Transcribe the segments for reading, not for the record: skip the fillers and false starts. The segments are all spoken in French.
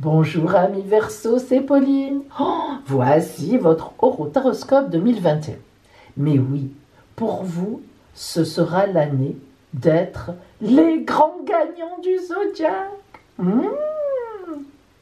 Bonjour amis Verseau, c'est Pauline. Voici votre Horotaroscope 2021. Mais oui, pour vous, ce sera l'année d'être les grands gagnants du zodiaque.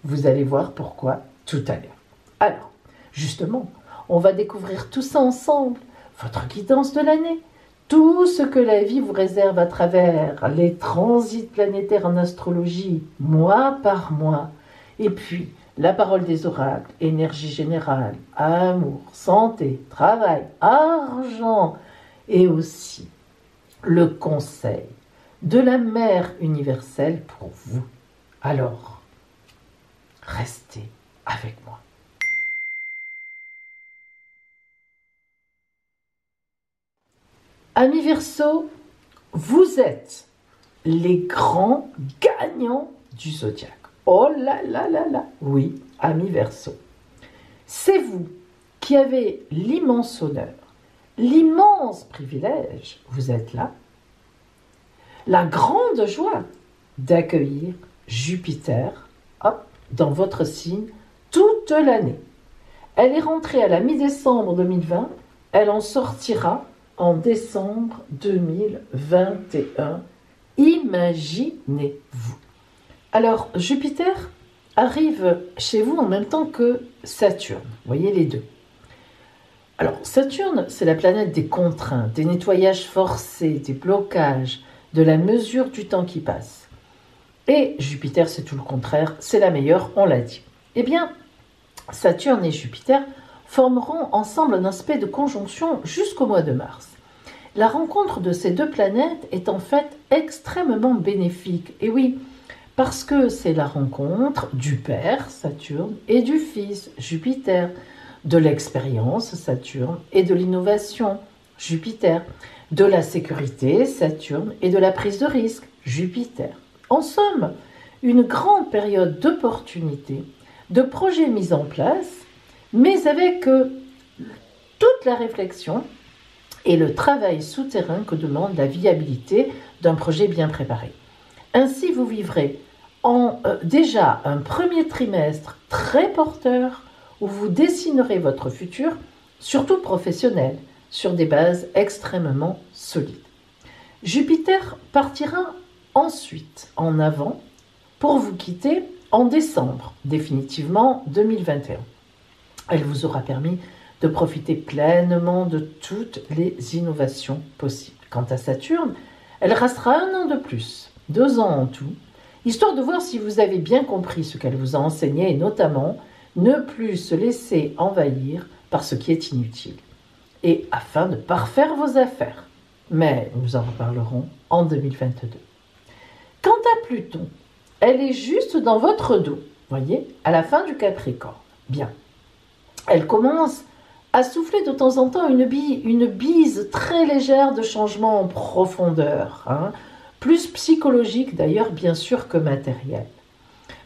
Vous allez voir pourquoi tout à l'heure. Alors, justement, on va découvrir tout ça ensemble. Votre guidance de l'année. Tout ce que la vie vous réserve à travers les transits planétaires en astrologie, mois par mois. Et puis, la parole des oracles, énergie générale, amour, santé, travail, argent, et aussi le conseil de la mère universelle pour vous. Alors, restez avec moi. Amis Verseau, vous êtes les grands gagnants du zodiaque. Oh là là là là. Oui, amis Verseau. C'est vous qui avez l'immense honneur, l'immense privilège, vous êtes là, la grande joie d'accueillir Jupiter dans votre signe toute l'année. Elle est rentrée à la mi-décembre 2020, elle en sortira en décembre 2021. Imaginez-vous. Alors, Jupiter arrive chez vous en même temps que Saturne. Vous voyez les deux. Alors, Saturne, c'est la planète des contraintes, des nettoyages forcés, des blocages, de la mesure du temps qui passe. Et Jupiter, c'est tout le contraire, c'est la meilleure, on l'a dit. Eh bien, Saturne et Jupiter formeront ensemble un aspect de conjonction jusqu'au mois de mars. La rencontre de ces deux planètes est en fait extrêmement bénéfique. Et oui, parce que c'est la rencontre du père, Saturne, et du fils, Jupiter, de l'expérience, Saturne, et de l'innovation, Jupiter, de la sécurité, Saturne, et de la prise de risque, Jupiter. En somme, une grande période d'opportunités, de projets mis en place, mais avec toute la réflexion et le travail souterrain que demande la viabilité d'un projet bien préparé. Ainsi, vous vivrez déjà un premier trimestre très porteur où vous dessinerez votre futur, surtout professionnel, sur des bases extrêmement solides. Jupiter partira ensuite en avant pour vous quitter en décembre, définitivement 2021. Elle vous aura permis de profiter pleinement de toutes les innovations possibles. Quant à Saturne, elle restera 1 an de plus, 2 ans en tout, histoire de voir si vous avez bien compris ce qu'elle vous a enseigné et notamment ne plus se laisser envahir par ce qui est inutile et afin de parfaire vos affaires. Mais nous en reparlerons en 2022. Quant à Pluton, elle est juste dans votre dos, voyez, à la fin du Capricorne. Bien. Elle commence à souffler de temps en temps une bise très légère de changement en profondeur, plus psychologique d'ailleurs bien sûr que matériel.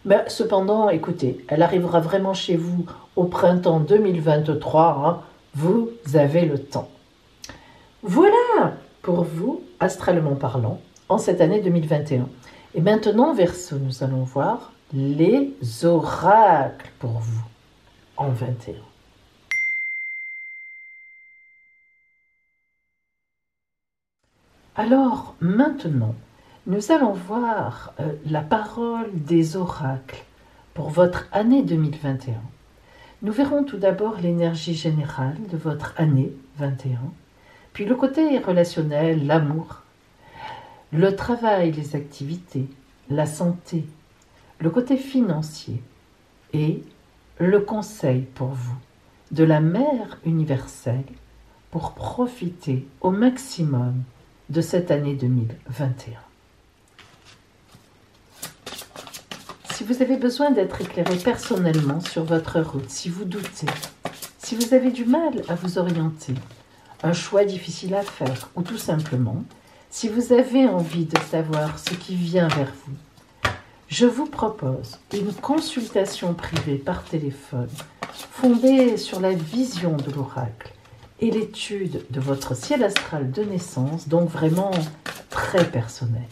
Mais cependant, écoutez, elle arrivera vraiment chez vous au printemps 2023, vous avez le temps. Voilà pour vous, astralement parlant, en cette année 2021. Et maintenant, Verseau, nous allons voir les oracles pour vous en 21. Alors, maintenant, nous allons voir la parole des oracles pour votre année 2021. Nous verrons tout d'abord l'énergie générale de votre année 21, puis le côté relationnel, l'amour, le travail, les activités, la santé, le côté financier et le conseil pour vous de la mère universelle pour profiter au maximum de cette année 2021. Si vous avez besoin d'être éclairé personnellement sur votre route, si vous doutez, si vous avez du mal à vous orienter, un choix difficile à faire, ou tout simplement, si vous avez envie de savoir ce qui vient vers vous, je vous propose une consultation privée par téléphone fondée sur la vision de l'oracle et l'étude de votre ciel astral de naissance, donc vraiment très personnel.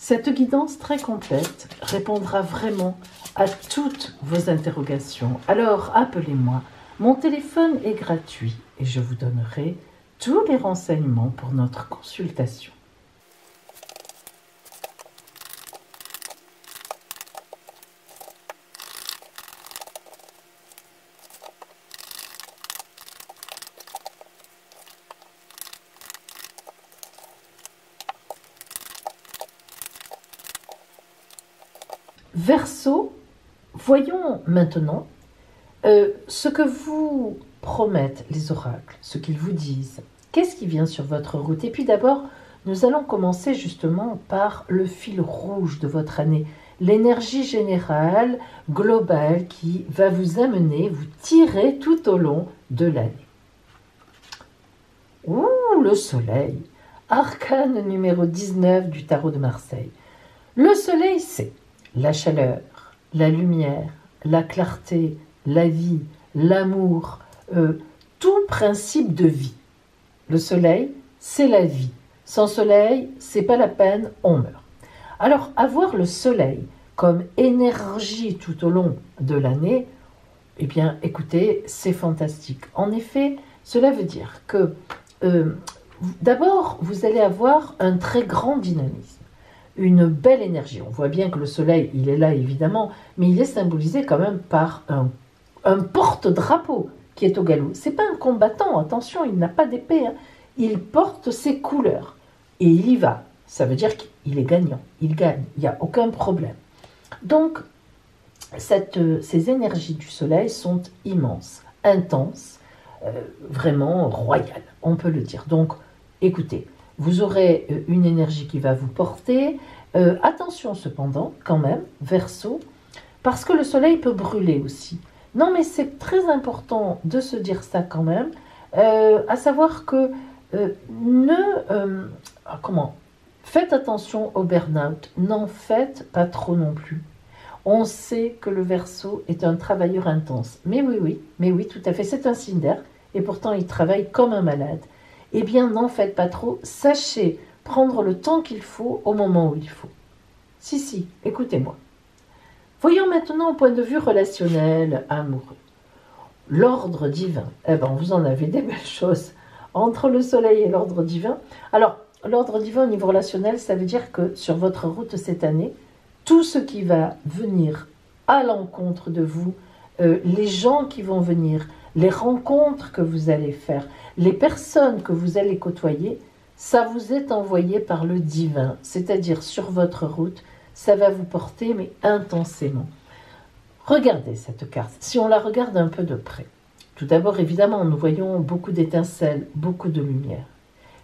Cette guidance très complète répondra vraiment à toutes vos interrogations. Alors appelez-moi, mon téléphone est gratuit et je vous donnerai tous les renseignements pour notre consultation. Verseau, voyons maintenant ce que vous promettent les oracles, ce qu'ils vous disent. Qu'est-ce qui vient sur votre route? Et puis d'abord, nous allons commencer justement par le fil rouge de votre année, l'énergie générale, globale, qui va vous amener, vous tirer tout au long de l'année. Ouh, le soleil, arcane numéro 19 du tarot de Marseille. Le soleil, c'est la chaleur, la lumière, la clarté, la vie, l'amour, tout principe de vie. Le soleil, c'est la vie. Sans soleil, c'est pas la peine, on meurt. Alors, avoir le soleil comme énergie tout au long de l'année, eh bien, écoutez, c'est fantastique. En effet, cela veut dire que, d'abord, vous allez avoir un très grand dynamisme. Une belle énergie. On voit bien que le soleil, il est là évidemment, mais il est symbolisé quand même par un porte-drapeau qui est au galop. C'est pas un combattant, attention, il n'a pas d'épée. Hein. Il porte ses couleurs et il y va. Ça veut dire qu'il est gagnant, il gagne, il n'y a aucun problème. Donc, ces énergies du soleil sont immenses, intenses, vraiment royales, on peut le dire. Donc, écoutez, vous aurez une énergie qui va vous porter. Attention cependant, quand même, Verseau, parce que le soleil peut brûler aussi. Non, mais c'est très important de se dire ça quand même, à savoir que faites attention au burn-out, n'en faites pas trop non plus. On sait que le Verseau est un travailleur intense. Mais oui, tout à fait, c'est un signe d'air, et pourtant il travaille comme un malade. Eh bien, n'en faites pas trop, sachez prendre le temps qu'il faut au moment où il faut. Si, écoutez-moi. Voyons maintenant au point de vue relationnel, amoureux. L'ordre divin, vous en avez des belles choses. Entre le soleil et l'ordre divin. Alors, l'ordre divin au niveau relationnel, ça veut dire que sur votre route cette année, tout ce qui va venir à l'encontre de vous, les gens qui vont venir, les rencontres que vous allez faire, les personnes que vous allez côtoyer, ça vous est envoyé par le divin, c'est-à-dire sur votre route, ça va vous porter, mais intensément. Regardez cette carte, si on la regarde un peu de près. Tout d'abord, évidemment, nous voyons beaucoup d'étincelles, beaucoup de lumière.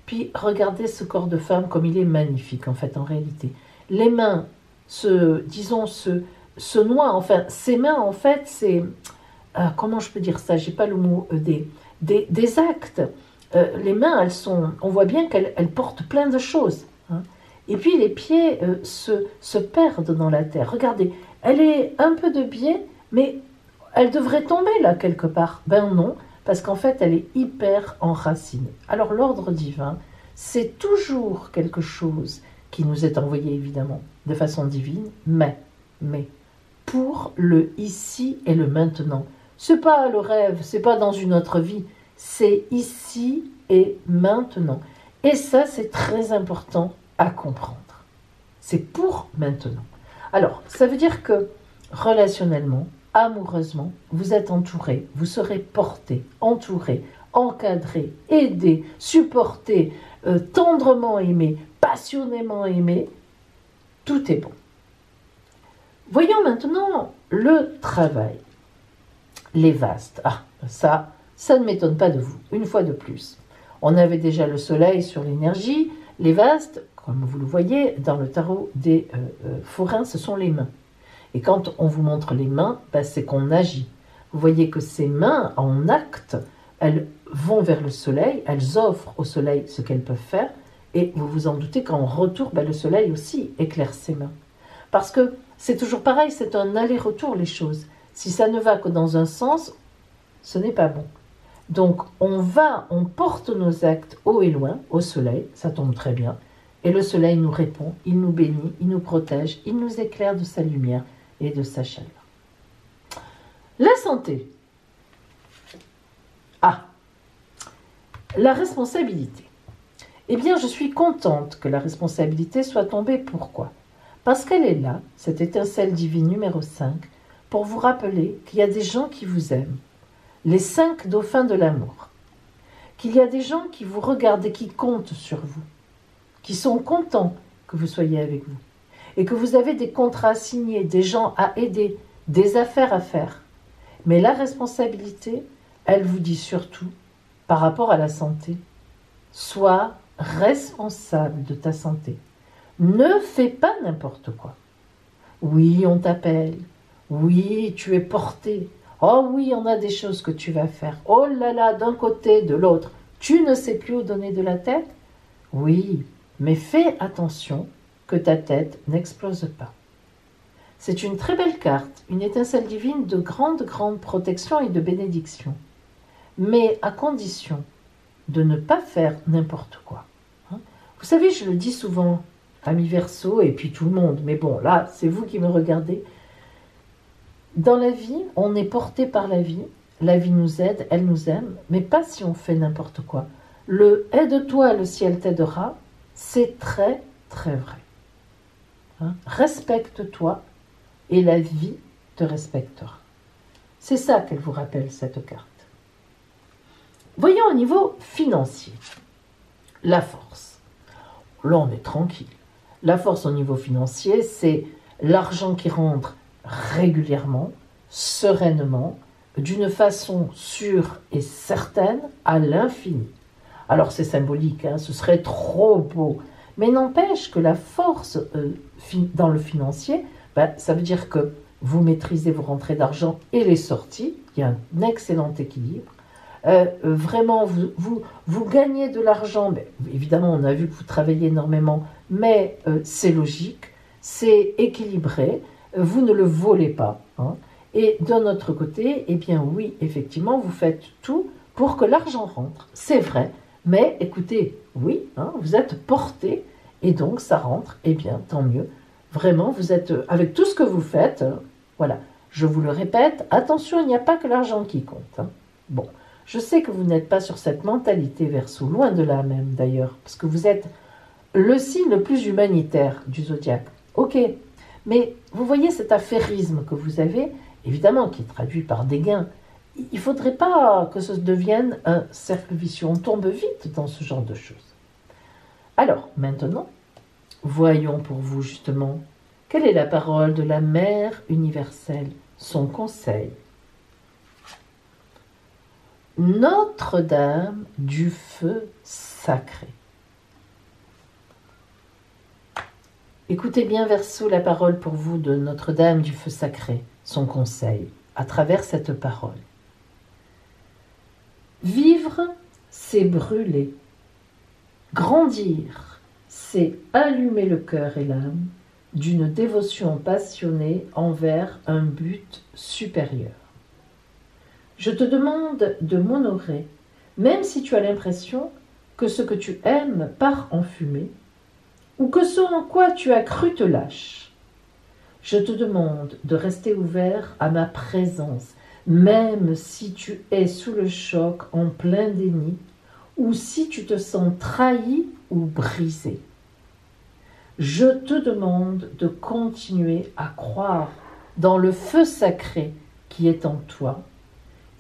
Puis, regardez ce corps de femme comme il est magnifique, en fait, en réalité. Les mains, se noient, enfin, ses mains, en fait, c'est... comment je peux dire ça? J'ai pas le mot des actes. Les mains, on voit bien qu'elles portent plein de choses. Hein. Et puis les pieds se perdent dans la terre. Regardez, elle est un peu de biais, mais elle devrait tomber là quelque part. Ben non, parce qu'en fait, elle est hyper enracinée. Alors l'ordre divin, c'est toujours quelque chose qui nous est envoyé évidemment de façon divine, mais pour le ici et le maintenant. C'est pas le rêve, c'est pas dans une autre vie, c'est ici et maintenant. Et ça, c'est très important à comprendre. C'est pour maintenant. Alors, ça veut dire que relationnellement, amoureusement, vous êtes entouré, vous serez porté, entouré, encadré, aidé, supporté, tendrement aimé, passionnément aimé. Tout est bon. Voyons maintenant le travail. Les vastes. Ça ne m'étonne pas de vous, une fois de plus. On avait déjà le soleil sur l'énergie. Les vastes, comme vous le voyez, dans le tarot des forains, ce sont les mains. Et quand on vous montre les mains, c'est qu'on agit. Vous voyez que ces mains, en acte, elles vont vers le soleil, elles offrent au soleil ce qu'elles peuvent faire, et vous vous en doutez qu'en retour, le soleil aussi éclaire ses mains. Parce que c'est toujours pareil, c'est un aller-retour les choses. Si ça ne va que dans un sens, ce n'est pas bon. Donc on porte nos actes haut et loin, au soleil, ça tombe très bien, Et le soleil nous répond, il nous bénit, il nous protège, il nous éclaire de sa lumière et de sa chaleur. La santé. Ah, la responsabilité. Eh bien, je suis contente que la responsabilité soit tombée. Pourquoi? Parce qu'elle est là, cette étincelle divine numéro 5, pour vous rappeler qu'il y a des gens qui vous aiment, les 5 dauphins de l'amour, qu'il y a des gens qui vous regardent et qui comptent sur vous, qui sont contents que vous soyez avec vous, et que vous avez des contrats à signer, des gens à aider, des affaires à faire. Mais la responsabilité, elle vous dit surtout, par rapport à la santé, sois responsable de ta santé. Ne fais pas n'importe quoi. Oui, on t'appelle. Oui, tu es porté. Oh oui, on a des choses que tu vas faire. Oh là là, d'un côté, de l'autre. Tu ne sais plus où donner de la tête? Oui, mais fais attention que ta tête n'explose pas. C'est une très belle carte, une étincelle divine de grande protection et de bénédiction. Mais à condition de ne pas faire n'importe quoi. Vous savez, je le dis souvent, amis Verseau et puis tout le monde, mais bon, là, c'est vous qui me regardez. Dans la vie, on est porté par la vie nous aide, elle nous aime, mais pas si on fait n'importe quoi. Le « aide-toi, le ciel t'aidera », c'est très vrai. Respecte-toi et la vie te respectera. C'est ça qu'elle vous rappelle, cette carte. Voyons au niveau financier. La force. Là, on est tranquille. La force au niveau financier, c'est l'argent qui rentre régulièrement, sereinement, d'une façon sûre et certaine, à l'infini. Alors c'est symbolique, ce serait trop beau. Mais n'empêche que la force dans le financier, ça veut dire que vous maîtrisez vos rentrées d'argent et les sorties. Il y a un excellent équilibre. Vraiment, vous gagnez de l'argent. Évidemment, on a vu que vous travaillez énormément, mais c'est logique, c'est équilibré, vous ne le volez pas. Et d'un autre côté, eh bien oui, effectivement, vous faites tout pour que l'argent rentre. C'est vrai, mais écoutez, oui, vous êtes porté, et donc ça rentre, eh bien, tant mieux. Vraiment, vous êtes, avec tout ce que vous faites, voilà, je vous le répète, attention, il n'y a pas que l'argent qui compte. Bon. Je sais que vous n'êtes pas sur cette mentalité Verseau, loin de là même d'ailleurs, parce que vous êtes le signe le plus humanitaire du zodiaque. Ok, mais vous voyez cet affairisme que vous avez, évidemment qui est traduit par des gains. Il ne faudrait pas que ça devienne un cercle vicieux, on tombe vite dans ce genre de choses. Alors, maintenant, voyons pour vous justement, quelle est la parole de la Mère universelle, son conseil. Notre-Dame du feu sacré. Écoutez bien Verseau la parole pour vous de Notre-Dame du feu sacré, son conseil, à travers cette parole. Vivre, c'est brûler. Grandir, c'est allumer le cœur et l'âme d'une dévotion passionnée envers un but supérieur. Je te demande de m'honorer, même si tu as l'impression que ce que tu aimes part en fumée, ou que ce en quoi tu as cru te lâche. Je te demande de rester ouvert à ma présence, même si tu es sous le choc en plein déni, ou si tu te sens trahi ou brisé. Je te demande de continuer à croire dans le feu sacré qui est en toi.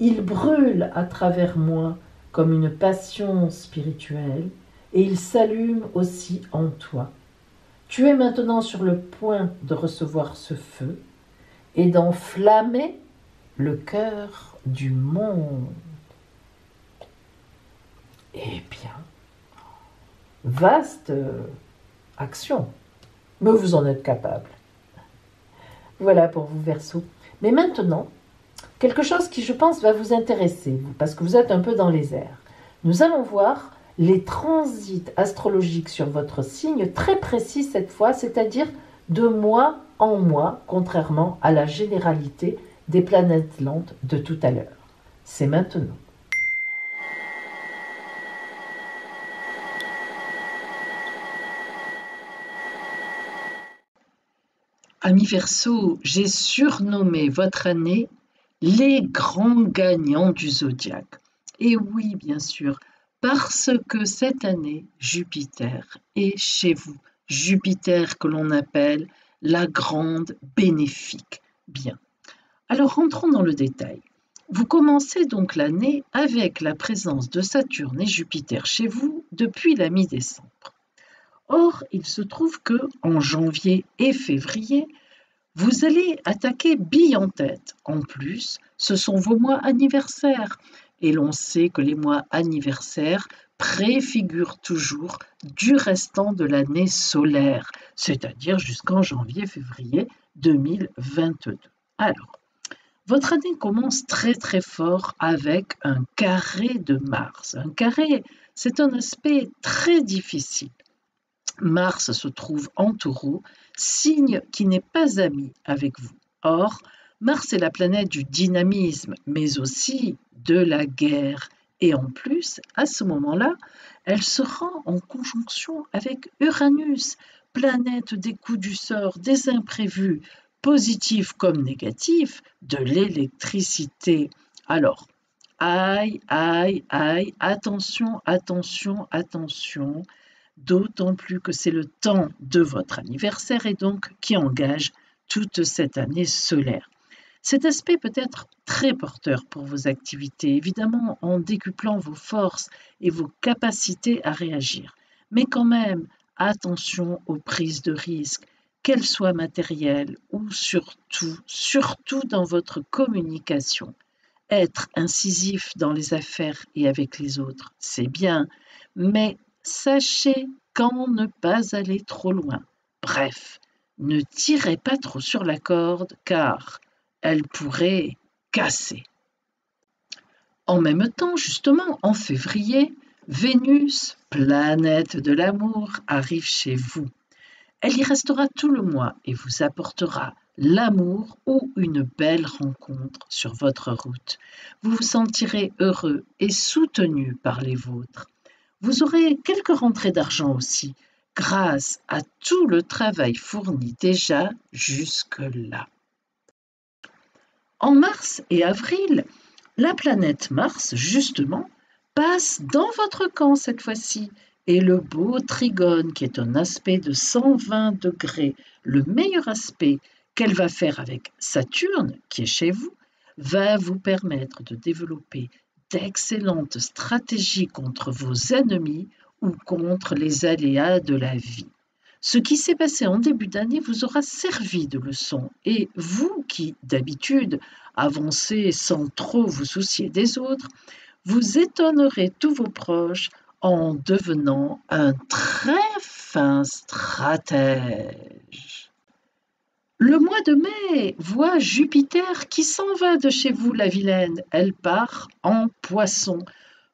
Il brûle à travers moi comme une passion spirituelle et il s'allume aussi en toi. Tu es maintenant sur le point de recevoir ce feu et d'enflammer le cœur du monde. Eh bien, vaste action, mais vous en êtes capable. Voilà pour vous Verseau. Mais maintenant, quelque chose qui, je pense, va vous intéresser, parce que vous êtes un peu dans les airs. Nous allons voir les transits astrologiques sur votre signe, très précis cette fois, c'est-à-dire de mois en mois, contrairement à la généralité des planètes lentes de tout à l'heure. C'est maintenant. Amis Verseau, j'ai surnommé votre année les grands gagnants du zodiaque. Et oui, bien sûr, parce que cette année, Jupiter est chez vous. Jupiter que l'on appelle la grande bénéfique. Bien. Alors rentrons dans le détail. Vous commencez donc l'année avec la présence de Saturne et Jupiter chez vous depuis la mi-décembre. Or, il se trouve que en janvier et février, vous allez attaquer bille en tête. En plus, ce sont vos mois anniversaires. Et l'on sait que les mois anniversaires préfigurent toujours du restant de l'année solaire, c'est-à-dire jusqu'en janvier-février 2022. Alors, votre année commence très très fort avec un carré de Mars. Un carré, c'est un aspect très difficile. Mars se trouve en Taureau, signe qui n'est pas ami avec vous. Or, Mars est la planète du dynamisme, mais aussi de la guerre. Et en plus, à ce moment-là, elle se rend en conjonction avec Uranus, planète des coups du sort, des imprévus, positifs comme négatifs, de l'électricité. Alors, aïe, aïe, aïe, attention, attention, attention, d'autant plus que c'est le temps de votre anniversaire et donc qui engage toute cette année solaire. Cet aspect peut être très porteur pour vos activités, évidemment en décuplant vos forces et vos capacités à réagir. Mais quand même, attention aux prises de risques, qu'elles soient matérielles ou surtout dans votre communication. Être incisif dans les affaires et avec les autres, c'est bien, mais sachez quand ne pas aller trop loin. Bref, ne tirez pas trop sur la corde car elle pourrait casser. En même temps, justement, en février, Vénus, planète de l'amour, arrive chez vous. Elle y restera tout le mois et vous apportera l'amour ou une belle rencontre sur votre route. Vous vous sentirez heureux et soutenu par les vôtres. Vous aurez quelques rentrées d'argent aussi, grâce à tout le travail fourni déjà jusque-là. En mars et avril, la planète Mars, justement, passe dans votre camp cette fois-ci. Et le beau trigone, qui est un aspect de 120 degrés, le meilleur aspect qu'elle va faire avec Saturne, qui est chez vous, va vous permettre de développer d'excellentes stratégies contre vos ennemis ou contre les aléas de la vie. Ce qui s'est passé en début d'année vous aura servi de leçon et vous qui, d'habitude, avancez sans trop vous soucier des autres, vous étonnerez tous vos proches en devenant un très fin stratège. Le mois de mai voit Jupiter qui s'en va de chez vous, la vilaine. Elle part en Poisson.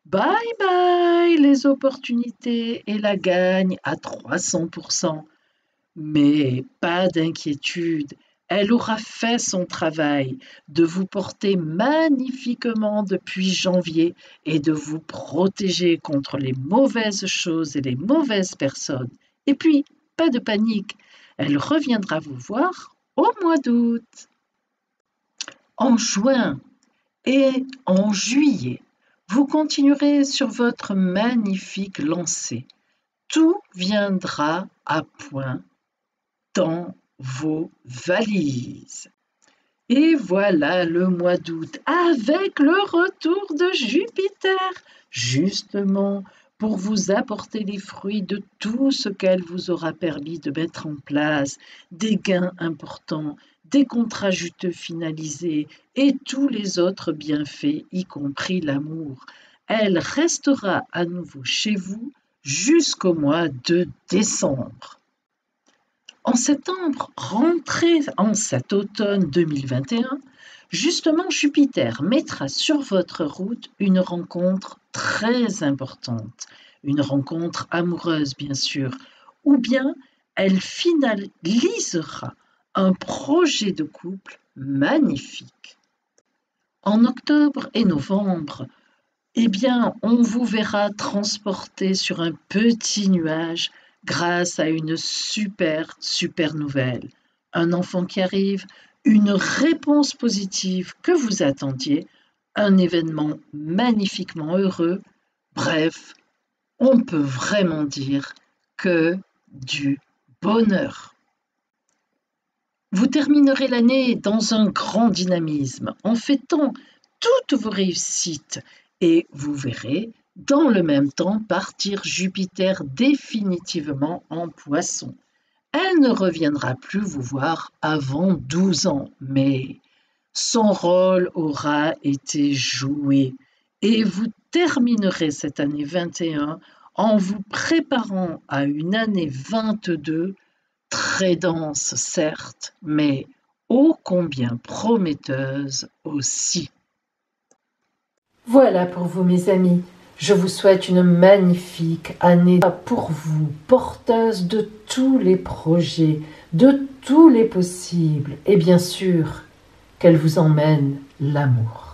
Bye bye les opportunités et la gagne à 300%. Mais pas d'inquiétude, elle aura fait son travail de vous porter magnifiquement depuis janvier et de vous protéger contre les mauvaises choses et les mauvaises personnes. Et puis, pas de panique, elle reviendra vous voir au mois d'août. En juin et en juillet, vous continuerez sur votre magnifique lancée. Tout viendra à point dans vos valises. Et voilà le mois d'août avec le retour de Jupiter, justement pour vous apporter les fruits de tout ce qu'elle vous aura permis de mettre en place, des gains importants, des contrats juteux finalisés et tous les autres bienfaits, y compris l'amour. Elle restera à nouveau chez vous jusqu'au mois de décembre. En septembre, rentrée en cet automne 2021, justement Jupiter mettra sur votre route une rencontre très importante, une rencontre amoureuse bien sûr, ou bien elle finalisera un projet de couple magnifique. En octobre et novembre, eh bien, on vous verra transporté sur un petit nuage grâce à une super nouvelle. un enfant qui arrive, une réponse positive que vous attendiez, un événement magnifiquement heureux. Bref, on peut vraiment dire que du bonheur. Vous terminerez l'année dans un grand dynamisme, en fêtant toutes vos réussites, et vous verrez dans le même temps partir Jupiter définitivement en Poisson. Elle ne reviendra plus vous voir avant 12 ans, mais son rôle aura été joué et vous terminerez cette année 21 en vous préparant à une année 22 très dense certes, mais ô combien prometteuse aussi. Voilà pour vous mes amis. Je vous souhaite une magnifique année pour vous, porteuse de tous les projets, de tous les possibles, et bien sûr, qu'elle vous emmène l'amour.